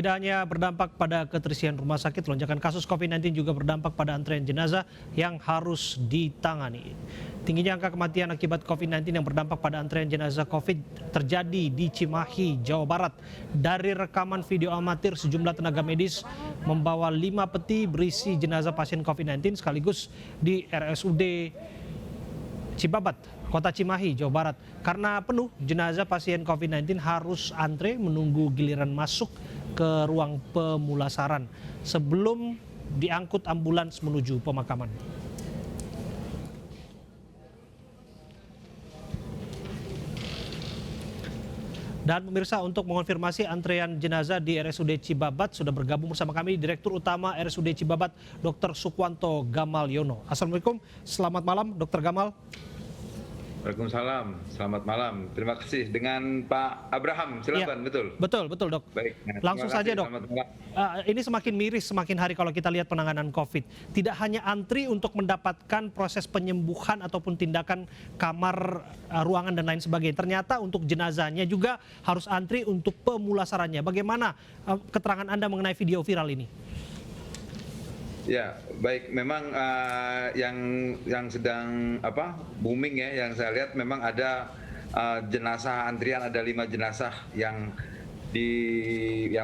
Tidak hanya berdampak pada keterisian rumah sakit, lonjakan kasus COVID-19 juga berdampak pada antrean jenazah yang harus ditangani. Tingginya angka kematian akibat COVID-19 yang berdampak pada antrean jenazah COVID terjadi di Cimahi, Jawa Barat. Dari rekaman video amatir, sejumlah tenaga medis membawa 5 peti berisi jenazah pasien COVID-19 sekaligus di RSUD Cibabat, Kota Cimahi, Jawa Barat. Karena penuh, jenazah pasien COVID-19 harus antre menunggu giliran masuk ke ruang pemulasaran sebelum diangkut ambulans menuju pemakaman. Dan pemirsa, untuk mengonfirmasi antrean jenazah di RSUD Cibabat sudah bergabung bersama kami Direktur Utama RSUD Cibabat, Dr. Sukwanto Gamal Yono. Assalamualaikum, selamat malam Dr. Gamal. Waalaikumsalam, selamat malam. Terima kasih. Dengan Pak Abraham, silakan. Ya, betul? Betul Dok. Baik. Langsung saja Dok. Ini semakin miris semakin hari kalau kita lihat penanganan COVID. Tidak hanya antri untuk mendapatkan proses penyembuhan ataupun tindakan kamar, ruangan dan lain sebagainya. Ternyata untuk jenazahnya juga harus antri untuk pemulasarannya. Bagaimana keterangan Anda mengenai video viral ini? Ya, baik. Memang yang sedang booming ya, yang saya lihat memang ada jenazah antrian, ada 5 jenazah yang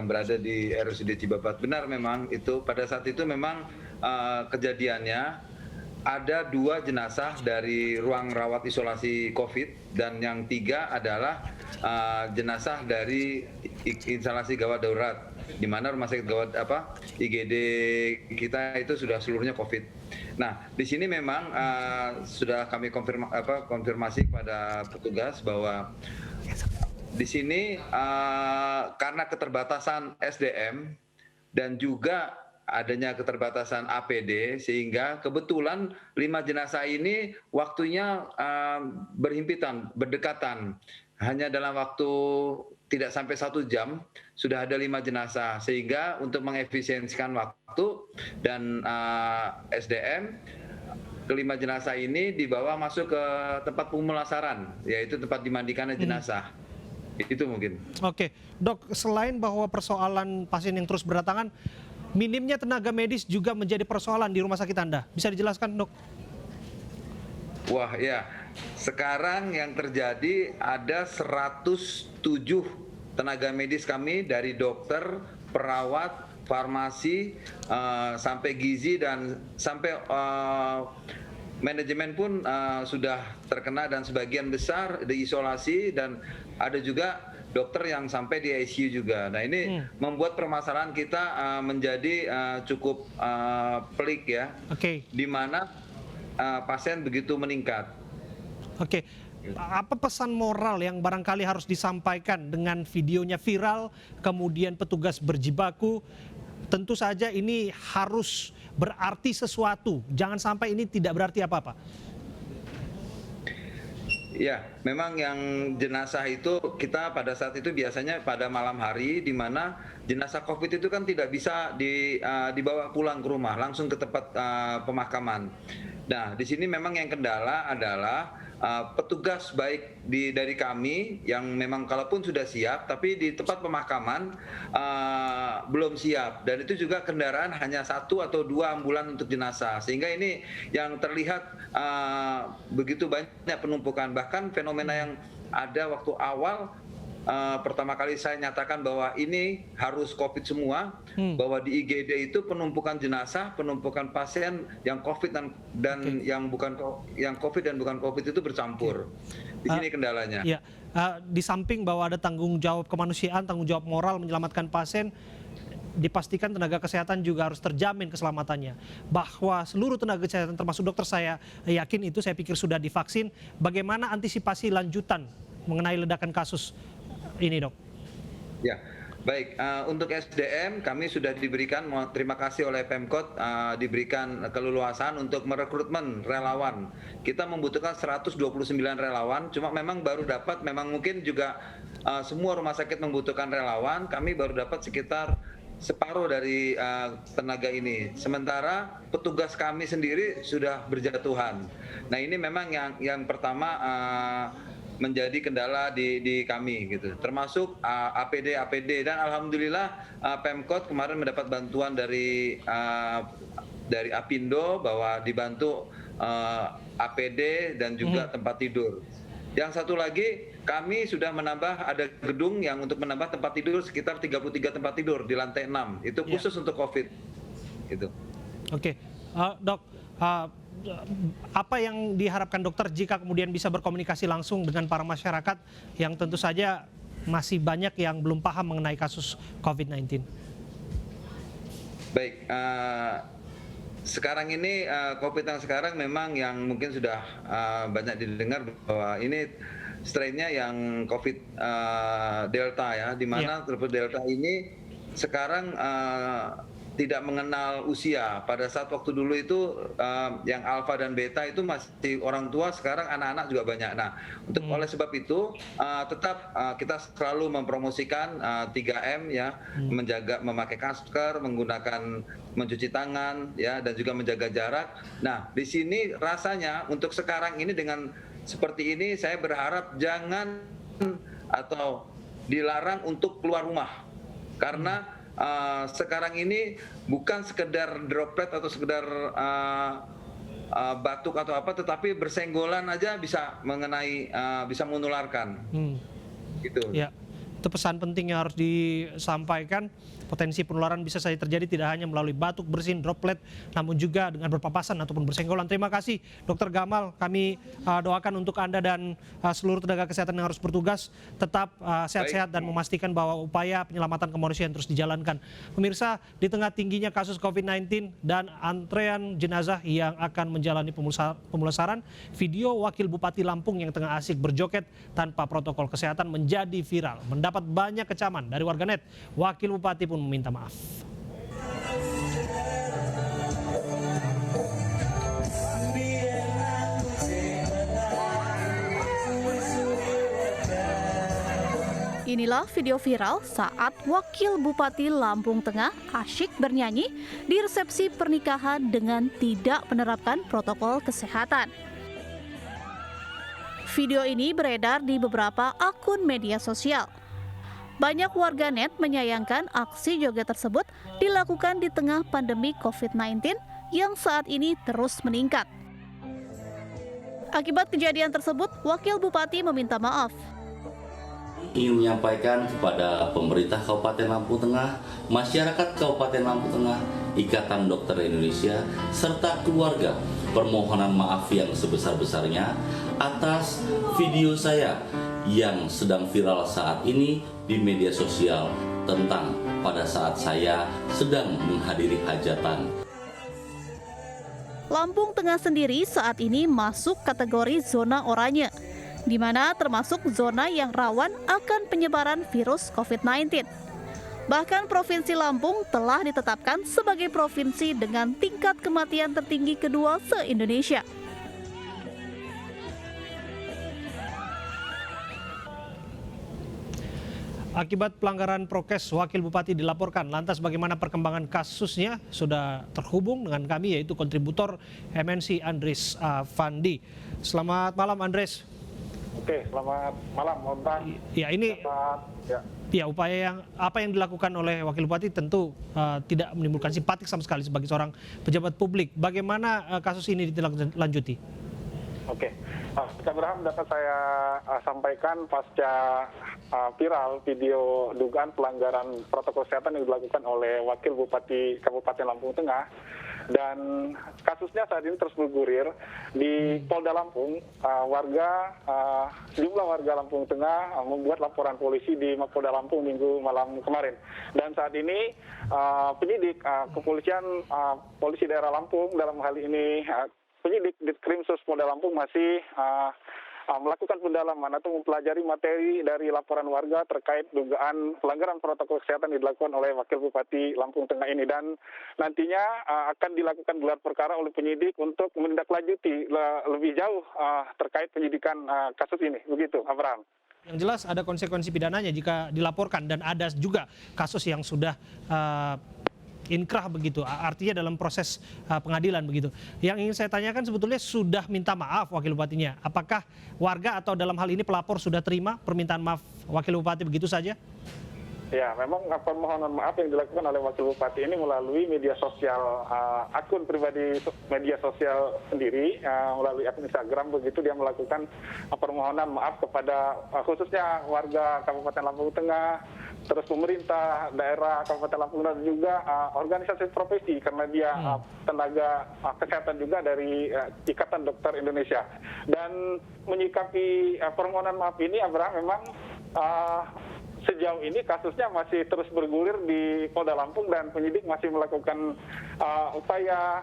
berada di RSUD Cibabat. Benar memang itu pada saat itu memang kejadiannya ada 2 jenazah dari ruang rawat isolasi COVID dan yang 3 adalah jenazah dari instalasi gawat darurat, di mana rumah sakit gawat IGD kita itu sudah seluruhnya COVID. Nah, di sini memang sudah kami konfirmasi kepada petugas bahwa di sini karena keterbatasan SDM dan juga adanya keterbatasan APD, sehingga kebetulan 5 jenazah ini waktunya berhimpitan, berdekatan. Hanya dalam waktu tidak sampai 1 jam sudah ada 5 jenazah, sehingga untuk mengefisiensikan waktu dan SDM, ke-5 jenazah ini dibawa masuk ke tempat pemulasaran, yaitu tempat dimandikannya jenazah. Itu mungkin. Oke, Dok, selain bahwa persoalan pasien yang terus berdatangan, minimnya tenaga medis juga menjadi persoalan di rumah sakit Anda. Bisa dijelaskan, Dok? Wah, ya. Sekarang yang terjadi ada 107 tenaga medis kami, dari dokter, perawat, farmasi, sampai gizi dan sampai manajemen pun sudah terkena dan sebagian besar diisolasi, dan ada juga dokter yang sampai di ICU juga. Nah, ini membuat permasalahan kita menjadi cukup pelik ya. Di mana pasien begitu meningkat. Apa pesan moral yang barangkali harus disampaikan dengan videonya viral, kemudian petugas berjibaku? Tentu saja ini harus berarti sesuatu. Jangan sampai ini tidak berarti apa-apa. Ya, memang yang jenazah itu kita pada saat itu biasanya pada malam hari, di mana jenazah COVID itu kan tidak bisa dibawa pulang ke rumah, langsung ke tempat pemakaman. Nah, di sini memang yang kendala adalah petugas baik dari kami yang memang kalaupun sudah siap, tapi di tempat pemakaman belum siap, dan itu juga kendaraan hanya 1 atau 2 ambulan untuk jenazah, sehingga ini yang terlihat begitu banyak penumpukan. Bahkan fenomena yang ada waktu awal pertama kali saya nyatakan bahwa ini harus COVID semua, bahwa di IGD itu penumpukan jenazah, penumpukan pasien yang COVID dan yang COVID dan bukan COVID itu bercampur. Di sini kendalanya. Ya, di samping bahwa ada tanggung jawab kemanusiaan, tanggung jawab moral menyelamatkan pasien, dipastikan tenaga kesehatan juga harus terjamin keselamatannya. Bahwa seluruh tenaga kesehatan termasuk dokter, saya yakin itu, saya pikir sudah divaksin. Bagaimana antisipasi lanjutan mengenai ledakan kasus ini, Dok? Ya, baik. Untuk SDM kami sudah diberikan, terima kasih oleh Pemkot, diberikan keleluasan untuk merekrutmen relawan. Kita membutuhkan 129 relawan, cuma memang baru dapat, memang mungkin juga semua rumah sakit membutuhkan relawan, kami baru dapat sekitar separuh dari tenaga ini. Sementara petugas kami sendiri sudah berjatuhan. Nah, ini memang yang pertama menjadi kendala di kami gitu, termasuk APD dan alhamdulillah Pemkot kemarin mendapat bantuan dari Apindo bahwa dibantu APD dan juga tempat tidur. Yang satu lagi, kami sudah menambah, ada gedung yang untuk menambah tempat tidur sekitar 33 tempat tidur di lantai 6. Itu khusus untuk COVID. Gitu. Oke, Dok, apa yang diharapkan dokter jika kemudian bisa berkomunikasi langsung dengan para masyarakat yang tentu saja masih banyak yang belum paham mengenai kasus COVID-19? Baik, sekarang ini COVID yang sekarang memang yang mungkin sudah banyak didengar bahwa ini strainnya yang COVID Delta ya, di mana Delta ini sekarang tidak mengenal usia. Pada saat waktu dulu itu yang Alpha dan Beta itu masih orang tua, sekarang anak-anak juga banyak. Nah, oleh sebab itu tetap kita selalu mempromosikan 3M ya, menjaga, memakai masker, menggunakan mencuci tangan ya, dan juga menjaga jarak. Nah, di sini rasanya untuk sekarang ini dengan seperti ini saya berharap jangan atau dilarang untuk keluar rumah. Karena sekarang ini bukan sekedar droplet atau sekedar batuk atau apa, tetapi bersenggolan aja bisa bisa menularkan. Gitu. Ya, itu pesan penting yang harus disampaikan. Potensi penularan bisa saja terjadi tidak hanya melalui batuk, bersin, droplet, namun juga dengan berpapasan ataupun bersenggolan. Terima kasih Dr. Gamal, kami doakan untuk Anda dan seluruh tenaga kesehatan yang harus bertugas tetap sehat-sehat dan memastikan bahwa upaya penyelamatan kemanusiaan terus dijalankan. Pemirsa, di tengah tingginya kasus COVID-19 dan antrean jenazah yang akan menjalani pemulasaran, video Wakil Bupati Lampung yang tengah asik berjoget tanpa protokol kesehatan menjadi viral. Mendapat banyak kecaman dari warganet. Wakil Bupati pun meminta maaf. Inilah video viral saat Wakil Bupati Lampung Tengah asyik bernyanyi di resepsi pernikahan dengan tidak menerapkan protokol kesehatan. Video ini beredar di beberapa akun media sosial. Banyak warganet menyayangkan aksi joget tersebut dilakukan di tengah pandemi COVID-19 yang saat ini terus meningkat. Akibat kejadian tersebut, Wakil Bupati meminta maaf. Ingin menyampaikan kepada pemerintah Kabupaten Lampung Tengah, masyarakat Kabupaten Lampung Tengah, Ikatan Dokter Indonesia, serta keluarga permohonan maaf yang sebesar-besarnya atas video saya yang sedang viral saat ini di media sosial tentang pada saat saya sedang menghadiri hajatan. Lampung Tengah sendiri saat ini masuk kategori zona oranye, di mana termasuk zona yang rawan akan penyebaran virus COVID-19. Bahkan Provinsi Lampung telah ditetapkan sebagai provinsi dengan tingkat kematian tertinggi kedua se-Indonesia. Akibat pelanggaran prokes, Wakil Bupati dilaporkan. Lantas bagaimana perkembangan kasusnya? Sudah terhubung dengan kami, yaitu kontributor MNC Andres Fandi. Selamat malam Andres. Oke, selamat malam Montang. Ya, ini upaya apa yang dilakukan oleh Wakil Bupati tentu tidak menimbulkan simpatik sama sekali sebagai seorang pejabat publik. Bagaimana kasus ini ditindaklanjuti? Oke, Pak Abraham, dapat saya sampaikan pasca viral video dugaan pelanggaran protokol kesehatan yang dilakukan oleh Wakil Bupati Kabupaten Lampung Tengah. Dan kasusnya saat ini terus bergulir di Polda Lampung. Sejumlah warga Lampung Tengah membuat laporan polisi di Mapolda Lampung minggu malam kemarin. Dan saat ini penyidik kepolisian polisi daerah Lampung, dalam hal ini penyidik Ditkrimsus Polda Lampung masih melakukan pendalaman atau mempelajari materi dari laporan warga terkait dugaan pelanggaran protokol kesehatan yang dilakukan oleh Wakil Bupati Lampung Tengah ini, dan nantinya akan dilakukan gelar perkara oleh penyidik untuk menindaklanjuti lebih jauh terkait penyidikan kasus ini. Begitu, Abraham. Yang jelas ada konsekuensi pidananya jika dilaporkan, dan ada juga kasus yang sudah inkrah begitu, artinya dalam proses pengadilan begitu. Yang ingin saya tanyakan sebetulnya sudah minta maaf Wakil Bupatinya. Apakah warga atau dalam hal ini pelapor sudah terima permintaan maaf Wakil Bupati begitu saja? Ya, memang permohonan maaf yang dilakukan oleh Wakil Bupati ini melalui media sosial, akun pribadi media sosial sendiri, melalui akun Instagram begitu dia melakukan permohonan maaf kepada khususnya warga Kabupaten Lampung Tengah, terus pemerintah daerah Kabupaten Lampung Tengah, dan juga organisasi profesi karena dia tenaga kesehatan juga dari Ikatan Dokter Indonesia. Dan menyikapi permohonan maaf ini, Abraham, memang sejauh ini kasusnya masih terus bergulir di Polda Lampung dan penyidik masih melakukan upaya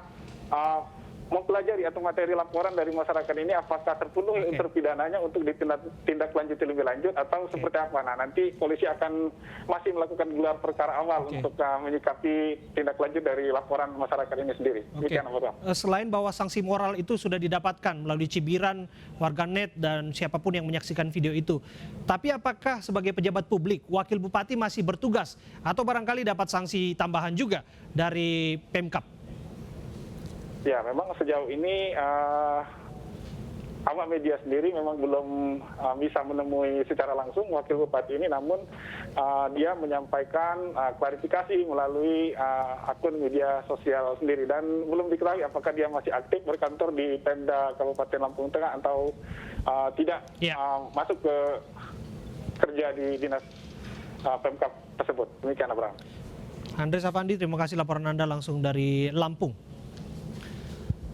mempelajari atau materi laporan dari masyarakat ini apakah terpenuhi unsur pidananya untuk ditindaklanjuti lebih lanjut atau seperti apa. Nah, nanti polisi akan masih melakukan gelar perkara awal untuk menyikapi tindak lanjut dari laporan masyarakat ini sendiri. Demikian, Bang. Selain bahwa sanksi moral itu sudah didapatkan melalui cibiran warganet dan siapapun yang menyaksikan video itu, tapi apakah sebagai pejabat publik Wakil Bupati masih bertugas atau barangkali dapat sanksi tambahan juga dari Pemkab? Ya, memang sejauh ini awak media sendiri memang belum bisa menemui secara langsung Wakil Bupati ini, namun dia menyampaikan klarifikasi melalui akun media sosial sendiri dan belum diketahui apakah dia masih aktif berkantor di Pemda Kabupaten Lampung Tengah atau tidak masuk ke kerja di dinas Pemkab tersebut. Demikian, Abraham. Andres Afandi, terima kasih laporan Anda langsung dari Lampung.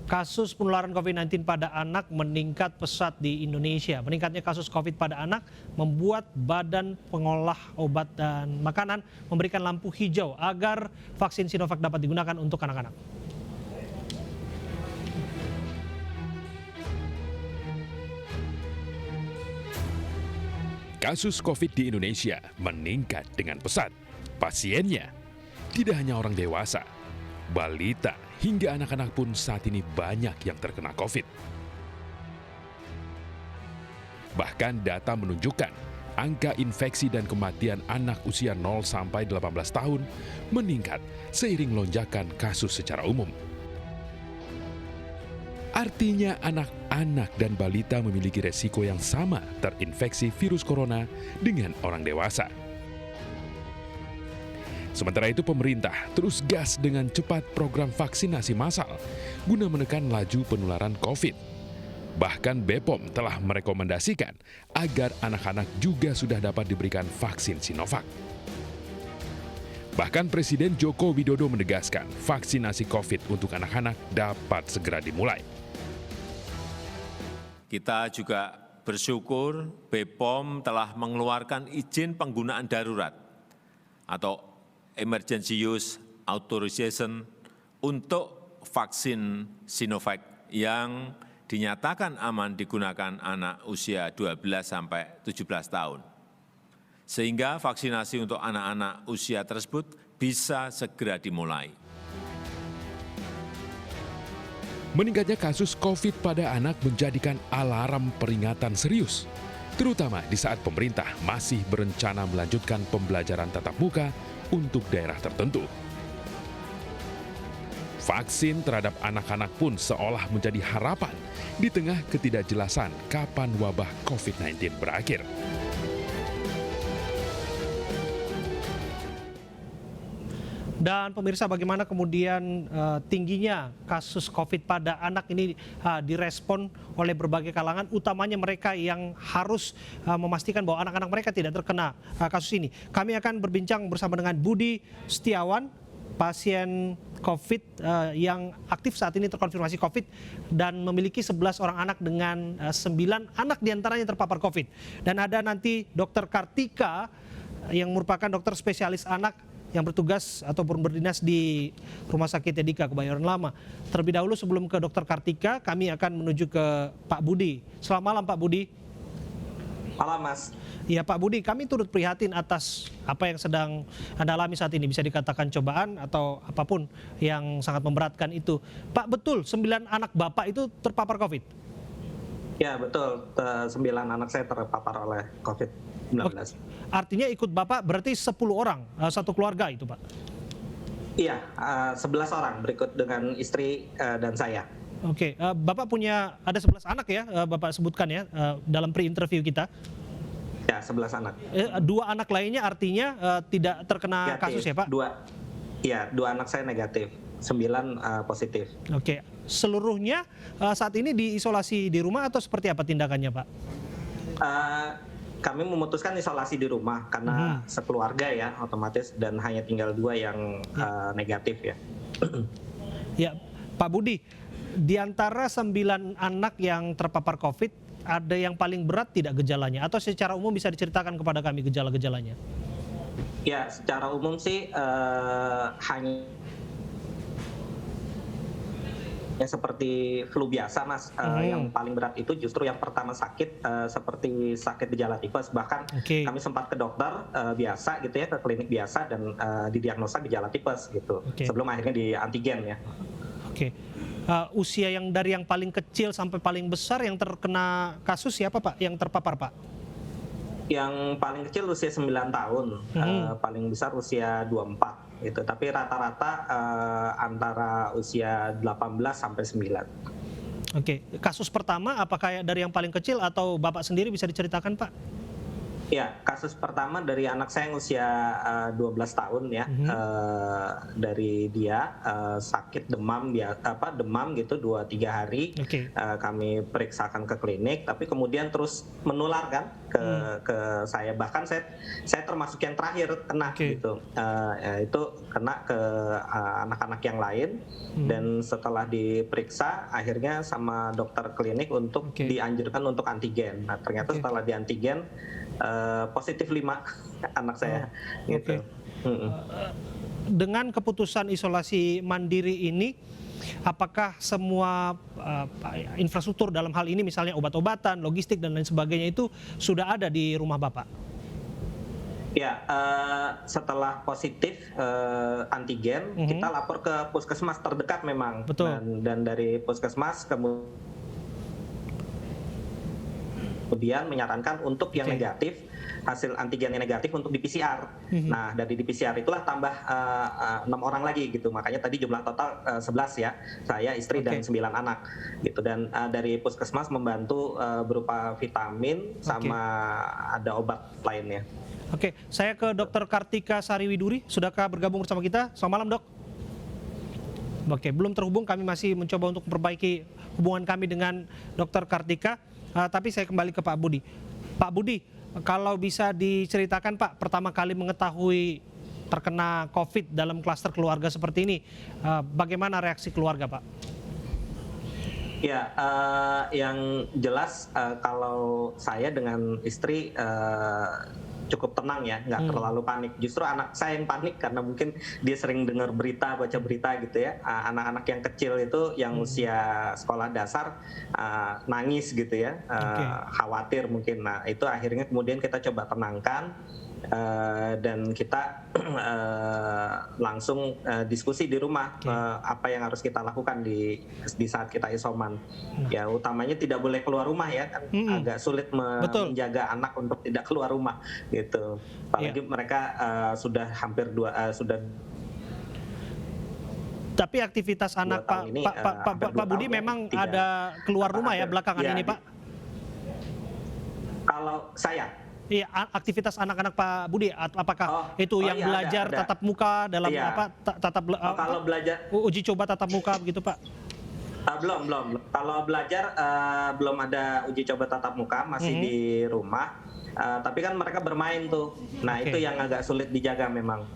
Kasus penularan COVID-19 pada anak meningkat pesat di Indonesia. Meningkatnya kasus COVID pada anak membuat Badan Pengolah Obat dan Makanan memberikan lampu hijau agar vaksin Sinovac dapat digunakan untuk anak-anak. Kasus COVID di Indonesia meningkat dengan pesat. Pasiennya tidak hanya orang dewasa, balita, hingga anak-anak pun saat ini banyak yang terkena COVID. Bahkan data menunjukkan angka infeksi dan kematian anak usia 0 sampai 18 tahun meningkat seiring lonjakan kasus secara umum. Artinya anak-anak dan balita memiliki resiko yang sama terinfeksi virus corona dengan orang dewasa. Sementara itu pemerintah terus gas dengan cepat program vaksinasi massal guna menekan laju penularan COVID. Bahkan BPOM telah merekomendasikan agar anak-anak juga sudah dapat diberikan vaksin Sinovac. Bahkan Presiden Joko Widodo menegaskan vaksinasi COVID untuk anak-anak dapat segera dimulai. Kita juga bersyukur BPOM telah mengeluarkan izin penggunaan darurat atau Emergency Use Authorization untuk vaksin Sinovac yang dinyatakan aman digunakan anak usia 12 sampai 17 tahun. Sehingga vaksinasi untuk anak-anak usia tersebut bisa segera dimulai. Meningkatnya kasus COVID pada anak menjadikan alarm peringatan serius, terutama di saat pemerintah masih berencana melanjutkan pembelajaran tatap muka untuk daerah tertentu. Vaksin terhadap anak-anak pun seolah menjadi harapan di tengah ketidakjelasan kapan wabah COVID-19 berakhir. Dan pemirsa, bagaimana kemudian tingginya kasus COVID pada anak ini direspon oleh berbagai kalangan, utamanya mereka yang harus memastikan bahwa anak-anak mereka tidak terkena kasus ini. Kami akan berbincang bersama dengan Budi Setiawan, pasien COVID yang aktif saat ini terkonfirmasi COVID dan memiliki 11 orang anak dengan 9 anak diantaranya terpapar COVID. Dan ada nanti Dr. Kartika yang merupakan dokter spesialis anak yang bertugas ataupun berdinas di Rumah Sakit Edika Kebayoran Lama. Terlebih dahulu sebelum ke Dr. Kartika, kami akan menuju ke Pak Budi. Selamat malam Pak Budi. Malam Mas. Ya Pak Budi, kami turut prihatin atas apa yang sedang Anda alami saat ini. Bisa dikatakan cobaan atau apapun yang sangat memberatkan itu. Pak, betul 9 anak Bapak itu terpapar COVID? Ya betul, 9 anak saya terpapar oleh COVID-19. Artinya ikut Bapak berarti 10 orang, satu keluarga itu Pak? Iya, 11 orang berikut dengan istri dan saya. Oke, Bapak punya ada 11 anak ya, Bapak sebutkan ya dalam pre-interview kita. Ya, 11 anak. 2 anak lainnya artinya tidak terkena Negatif. kasus ya Pak? Dua anak saya negatif, 9 positif. Oke, seluruhnya saat ini diisolasi di rumah atau seperti apa tindakannya Pak? Kami memutuskan isolasi di rumah karena sekeluarga ya otomatis, dan hanya tinggal 2 yang negatif ya. Ya, Pak Budi, di antara 9 anak yang terpapar COVID, ada yang paling berat tidak gejalanya? Atau secara umum bisa diceritakan kepada kami gejala-gejalanya? Ya, secara umum sih hanya seperti flu biasa, Mas. Yang paling berat itu justru yang pertama sakit seperti sakit gejala tipes. Bahkan kami sempat ke dokter biasa gitu ya, ke klinik biasa, dan didiagnosa gejala tipes gitu. Sebelum akhirnya di antigen ya. Oke. Usia yang dari yang paling kecil sampai paling besar yang terkena kasus siapa Pak? Yang terpapar Pak? Yang paling kecil usia 9 tahun, paling besar usia 24 gitu. Tapi rata-rata antara usia 18 sampai 9. Oke, kasus pertama apakah dari yang paling kecil atau Bapak sendiri bisa diceritakan Pak? Ya, kasus pertama dari anak saya yang usia 12 tahun ya. Dari dia sakit demam gitu 2-3 hari. Kami periksakan ke klinik, tapi kemudian terus menular kan ke saya. Bahkan saya termasuk yang terakhir kena gitu. Itu kena ke anak-anak yang lain, dan setelah diperiksa akhirnya sama dokter klinik untuk dianjurkan untuk antigen. Nah, ternyata setelah di antigen positif 5 anak saya gitu. Dengan keputusan isolasi mandiri ini, apakah semua infrastruktur dalam hal ini misalnya obat-obatan, logistik dan lain sebagainya itu sudah ada di rumah Bapak? Ya, setelah positif antigen, kita lapor ke puskesmas terdekat memang. Betul. Dan dari puskesmas kemudian menyarankan untuk yang negatif, hasil antigennya negatif untuk di PCR. Nah, dari di PCR itulah tambah 6 orang lagi gitu. Makanya tadi jumlah total 11 ya. Saya, istri dan 9 anak gitu. Dan dari puskesmas membantu berupa vitamin sama ada obat lainnya. Oke, saya ke Dr. Kartika Sariwiduri. Sudahkah bergabung bersama kita? Selamat malam, Dok. Oke, belum terhubung. Kami masih mencoba untuk memperbaiki hubungan kami dengan Dr. Kartika. Tapi saya kembali ke Pak Budi. Pak Budi, kalau bisa diceritakan Pak, pertama kali mengetahui terkena COVID dalam klaster keluarga seperti ini, bagaimana reaksi keluarga Pak? Ya, yang jelas kalau saya dengan istri cukup tenang ya, nggak terlalu panik. Justru anak saya yang panik karena mungkin dia sering dengar berita, baca berita gitu ya. Anak-anak yang kecil itu yang usia sekolah dasar nangis gitu ya, khawatir mungkin. Nah, itu akhirnya kemudian kita coba tenangkan. Dan kita langsung diskusi di rumah apa yang harus kita lakukan di saat kita isoman. Ya, utamanya tidak boleh keluar rumah ya, kan agak sulit menjaga anak untuk tidak keluar rumah gitu. Apalagi mereka sudah hampir sudah. Tapi aktivitas anak Pak Budi memang ada keluar rumah ya belakangan ini Pak? Kalau saya. Iya, aktivitas anak-anak Pak Budi, apakah itu yang belajar ada. tatap muka dalam kalau belajar uji coba tatap muka begitu Pak? Belum. Kalau belajar belum ada uji coba tatap muka, masih di rumah. Tapi kan mereka bermain tuh. Nah, itu yang agak sulit dijaga memang.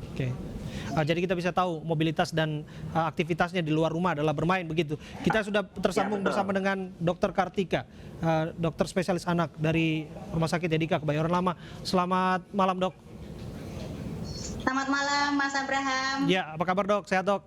Jadi kita bisa tahu mobilitas dan aktivitasnya di luar rumah adalah bermain begitu. Kita sudah tersambung bersama dengan Dr. Kartika, dokter spesialis anak dari Rumah Sakit Edika Kebayoran Lama. Selamat malam Dok. Selamat malam Mas Abraham. Ya, apa kabar Dok? Sehat Dok?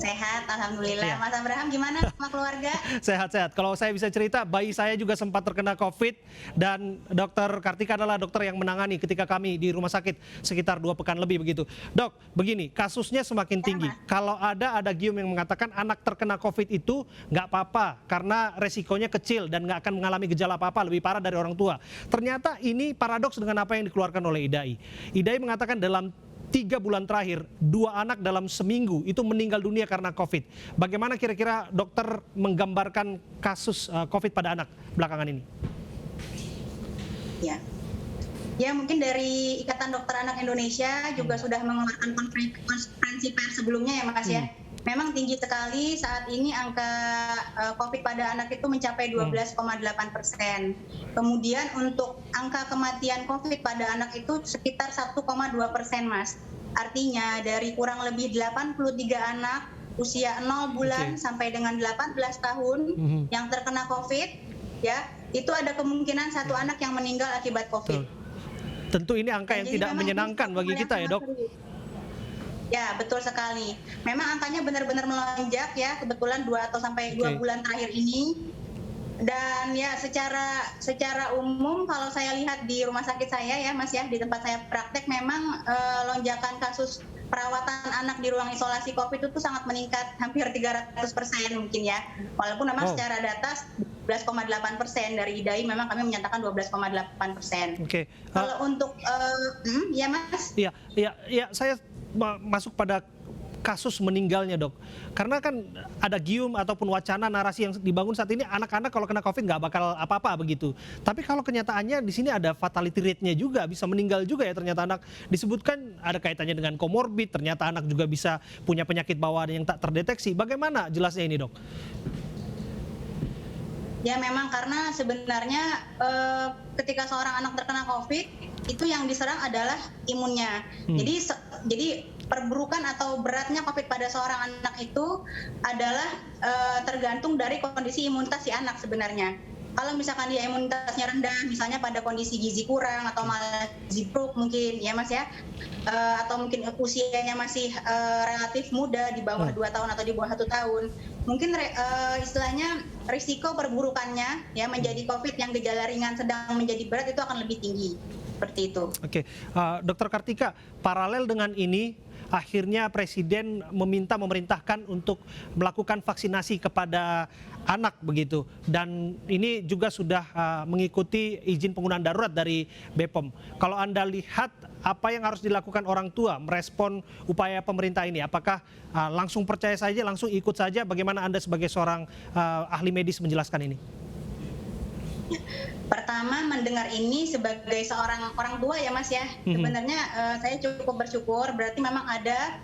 Sehat, alhamdulillah. Mas Abraham gimana sama keluarga? Sehat-sehat. Kalau saya bisa cerita, bayi saya juga sempat terkena COVID dan Dokter Kartika adalah dokter yang menangani ketika kami di rumah sakit sekitar 2 pekan lebih begitu. Dok, begini, kasusnya semakin tinggi. Kalau ada gium yang mengatakan anak terkena COVID itu nggak apa-apa karena resikonya kecil dan nggak akan mengalami gejala apa-apa, lebih parah dari orang tua. Ternyata ini paradoks dengan apa yang dikeluarkan oleh IDAI. IDAI mengatakan dalam 3 bulan terakhir 2 anak dalam seminggu itu meninggal dunia karena COVID. Bagaimana kira-kira dokter menggambarkan kasus COVID pada anak belakangan ini? Ya, mungkin dari Ikatan Dokter Anak Indonesia juga sudah mengeluarkan konferensi pers sebelumnya ya Mas ya. Memang tinggi sekali saat ini angka COVID pada anak itu mencapai 12,8%. Kemudian untuk angka kematian COVID pada anak itu sekitar 1,2%, Mas. Artinya dari kurang lebih 83 anak usia 0 bulan sampai dengan 18 tahun yang terkena COVID, ya itu ada kemungkinan 1 anak yang meninggal akibat COVID. Tentu ini angka yang tidak menyenangkan bagi kita ya dok. Ya, betul sekali. Memang angkanya benar-benar melonjak ya, kebetulan 2 atau sampai 2 bulan terakhir ini. Dan ya secara umum kalau saya lihat di rumah sakit saya ya Mas ya, di tempat saya praktek memang lonjakan kasus perawatan anak di ruang isolasi COVID itu sangat meningkat hampir 300% mungkin ya. Walaupun memang secara data 12,8% dari IDAI memang kami menyatakan 12,8%. Kalau untuk ya Mas? Iya, saya masuk pada kasus meninggalnya dok, karena kan ada gium ataupun wacana narasi yang dibangun saat ini anak-anak kalau kena COVID nggak bakal apa-apa begitu. Tapi kalau kenyataannya di sini ada fatality rate-nya juga, bisa meninggal juga ya ternyata anak. Disebutkan ada kaitannya dengan komorbid, ternyata anak juga bisa punya penyakit bawaan yang tak terdeteksi. Bagaimana jelasnya ini dok? Ya memang karena sebenarnya ketika seorang anak terkena COVID itu yang diserang adalah imunnya. Jadi perburukan atau beratnya COVID pada seorang anak itu adalah tergantung dari kondisi imunitas si anak sebenarnya. Kalau misalkan dia imunitasnya rendah, misalnya pada kondisi gizi kurang atau malah gizi buruk mungkin ya Mas ya, atau mungkin usianya masih relatif muda di bawah 2 tahun atau di bawah 1 tahun, mungkin istilahnya risiko perburukannya ya menjadi COVID yang gejala ringan sedang menjadi berat itu akan lebih tinggi seperti itu. Dokter Kartika, paralel dengan ini akhirnya Presiden memerintahkan untuk melakukan vaksinasi kepada anak begitu, dan ini juga sudah mengikuti izin penggunaan darurat dari BPOM. Kalau Anda lihat apa yang harus dilakukan orang tua merespon upaya pemerintah ini, apakah langsung percaya saja, langsung ikut saja? Bagaimana Anda sebagai seorang ahli medis menjelaskan ini? Pertama, mendengar ini sebagai seorang orang tua ya Mas ya, sebenarnya saya cukup bersyukur, berarti memang ada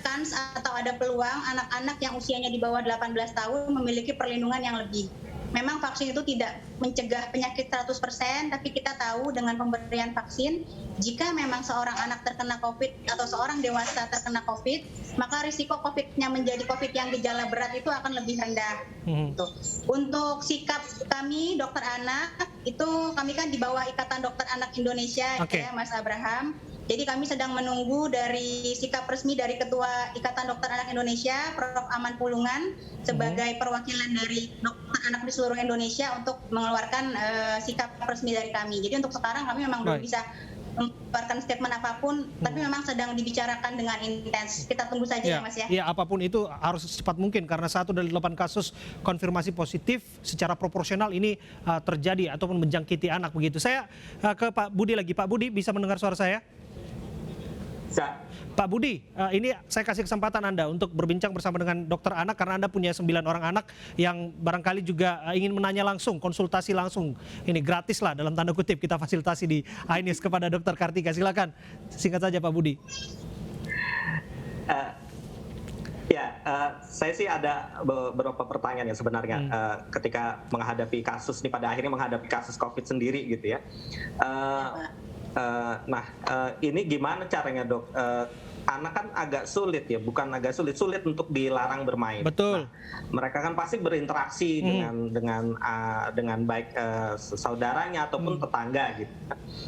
kans atau ada peluang anak-anak yang usianya di bawah 18 tahun memiliki perlindungan yang lebih. Memang vaksin itu tidak mencegah penyakit 100%, tapi kita tahu dengan pemberian vaksin, jika memang seorang anak terkena COVID atau seorang dewasa terkena COVID, maka risiko COVID-nya menjadi COVID yang gejala berat itu akan lebih rendah. Untuk sikap kami, dokter anak, itu kami kan di bawah Ikatan Dokter Anak Indonesia, ya Mas Abraham. Jadi kami sedang menunggu dari sikap resmi dari Ketua Ikatan Dokter Anak Indonesia, Prof. Aman Pulungan, sebagai perwakilan dari dokter anak di seluruh Indonesia untuk mengeluarkan sikap resmi dari kami. Jadi untuk sekarang kami memang belum bisa mengeluarkan statement apapun, tapi memang sedang dibicarakan dengan intens. Kita tunggu saja ya Mas ya. Iya, apapun itu harus secepat mungkin, karena 1 dari 8 kasus konfirmasi positif secara proporsional ini terjadi ataupun menjangkiti anak begitu. Saya ke Pak Budi lagi. Pak Budi, bisa mendengar suara saya? Pak Budi, ini saya kasih kesempatan Anda untuk berbincang bersama dengan dokter anak karena Anda punya 9 orang anak yang barangkali juga ingin menanya langsung, konsultasi langsung. Ini gratis lah dalam tanda kutip kita fasilitasi di AINIS kepada Dokter Kartika. Silakan singkat saja Pak Budi. Saya sih ada beberapa pertanyaan ya sebenarnya ketika menghadapi kasus nih, pada akhirnya menghadapi kasus COVID sendiri gitu ya. Ini gimana caranya dok? Anak kan agak sulit ya, bukan agak sulit untuk dilarang bermain. Betul. Mereka kan pasti berinteraksi dengan baik saudaranya ataupun tetangga gitu.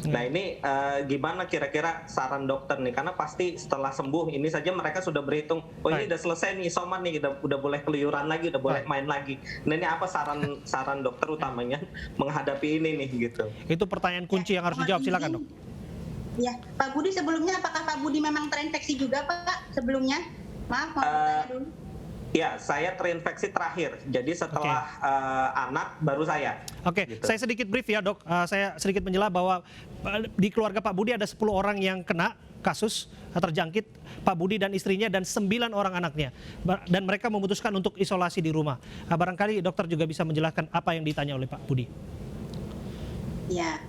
Nah ini gimana kira-kira saran dokter nih? Karena pasti setelah sembuh ini saja mereka sudah berhitung, oh ini udah selesai nih isoman nih, udah boleh keluyuran lagi, udah boleh main lagi. Nah ini apa saran dokter utamanya menghadapi ini nih gitu? Itu pertanyaan kunci yang harus dijawab. Silakan dok. Ya, Pak Budi sebelumnya apakah Pak Budi memang terinfeksi juga Pak sebelumnya? Maaf, mau bertanya dulu. Ya, saya terinfeksi terakhir. Jadi setelah anak baru saya. Gitu. Saya sedikit brief ya dok. Saya sedikit menjelaskan bahwa di keluarga Pak Budi ada 10 orang yang kena kasus terjangkit, Pak Budi dan istrinya dan 9 orang anaknya. Dan mereka memutuskan untuk isolasi di rumah. Barangkali dokter juga bisa menjelaskan apa yang ditanya oleh Pak Budi. Ya,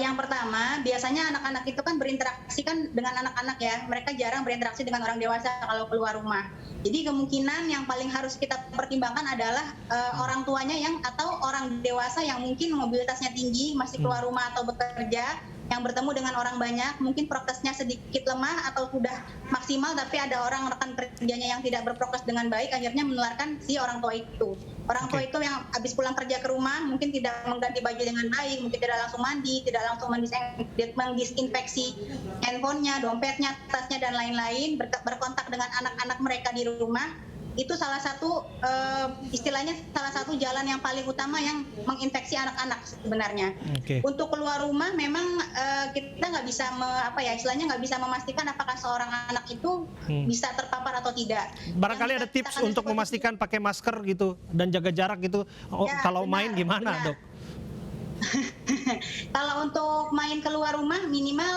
yang pertama biasanya anak-anak itu kan berinteraksi kan dengan anak-anak ya. Mereka jarang berinteraksi dengan orang dewasa kalau keluar rumah. Jadi kemungkinan yang paling harus kita pertimbangkan adalah orang tuanya atau orang dewasa yang mungkin mobilitasnya tinggi, masih keluar rumah atau bekerja, yang bertemu dengan orang banyak, mungkin prokesnya sedikit lemah atau sudah maksimal, tapi ada orang rekan kerjanya yang tidak berprokes dengan baik, akhirnya menularkan si orang tua itu. Orang tua itu yang habis pulang kerja ke rumah, mungkin tidak mengganti baju dengan baik, mungkin tidak langsung mandi, tidak langsung mendisinfeksi handphonenya, dompetnya, tasnya, dan lain-lain, berkontak dengan anak-anak mereka di rumah. Itu salah satu istilahnya salah satu jalan yang paling utama yang menginfeksi anak-anak sebenarnya. Untuk keluar rumah memang kita nggak bisa istilahnya nggak bisa memastikan apakah seorang anak itu bisa terpapar atau tidak. Barangkali ada tips untuk memastikan pakai masker gitu dan jaga jarak gitu. Ya, kalau main gimana, Dok? Kalau untuk main keluar rumah minimal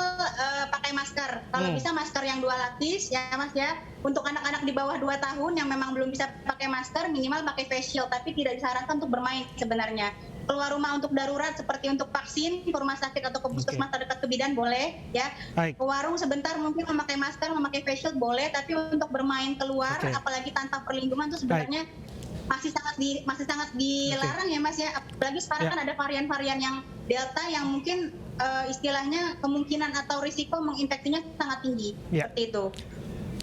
pakai masker. Kalau bisa masker yang 2 lapis ya Mas ya. Untuk anak-anak di bawah 2 tahun yang memang belum bisa pakai masker minimal pakai face shield, tapi tidak disarankan untuk bermain sebenarnya. Keluar rumah untuk darurat seperti untuk vaksin, ke rumah sakit atau ke puskesmas terdekat ke bidan boleh ya. Ke warung sebentar mungkin memakai masker, memakai face shield boleh, tapi untuk bermain keluar apalagi tanpa perlindungan itu sebenarnya masih sangat dilarang ya Mas ya. Apalagi sekarang kan ada varian-varian yang Delta yang mungkin istilahnya kemungkinan atau risiko menginfeksinya sangat tinggi. Seperti itu.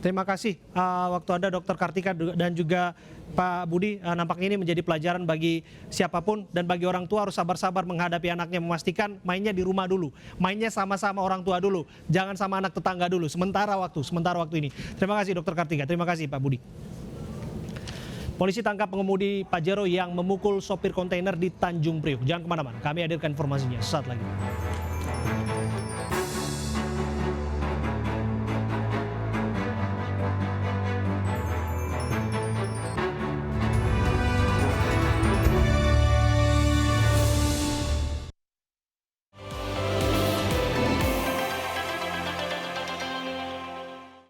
Terima kasih waktu Anda Dr. Kartika dan juga Pak Budi. Nampaknya ini menjadi pelajaran bagi siapapun dan bagi orang tua harus sabar-sabar menghadapi anaknya, memastikan mainnya di rumah dulu. Mainnya sama-sama orang tua dulu, jangan sama anak tetangga dulu sementara waktu ini. Terima kasih Dr. Kartika, terima kasih Pak Budi. Polisi tangkap pengemudi Pajero yang memukul sopir kontainer di Tanjung Priok. Jangan kemana-mana, kami hadirkan informasinya saat lagi.